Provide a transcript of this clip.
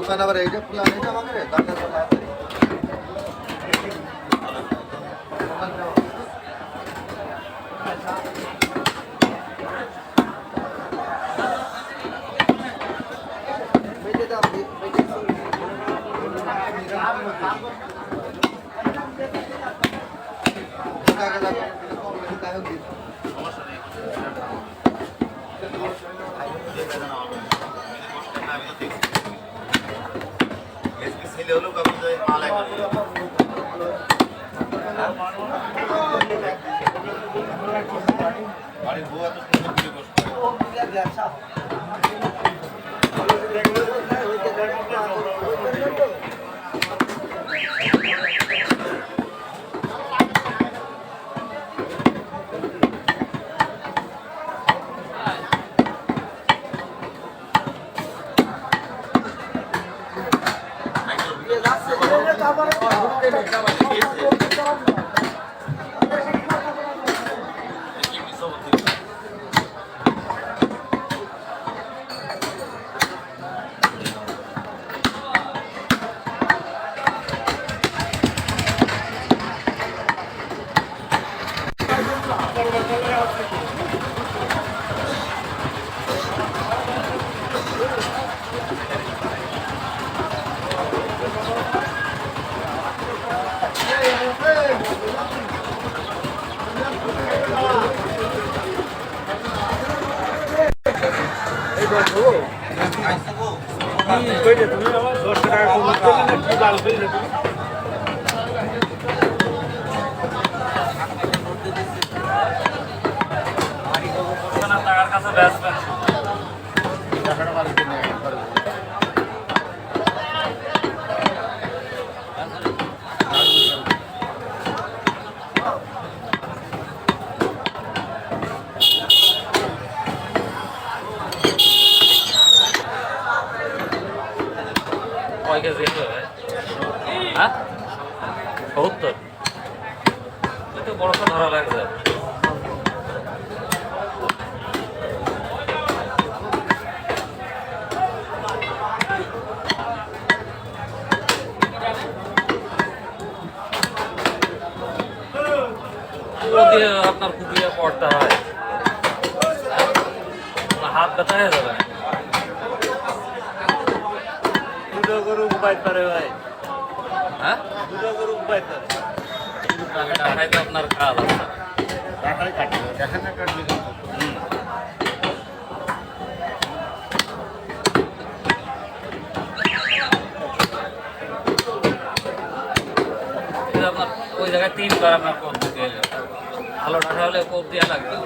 দোকান আবার এইটা খোলা নেই আমাকে দরকার হ্যাঁ ৭০ তো বড়টা ধরা লাগছে। আপনার কুপিয়ে পড়তে হয়, হাত ব্যথা হয়ে যাবে। দুটো গরু উপায় করে ভাই, হ্যাঁ দুটো গরু উপায় করে টাকায় তো আপনার খাওয়া টাকায় কাটবে, টাকা না কাটবে। আপনার ওই জায়গায় 3 বার আপনার কোপ দিতে, ভালো টাকা হলে কোপ দেওয়া লাগবে।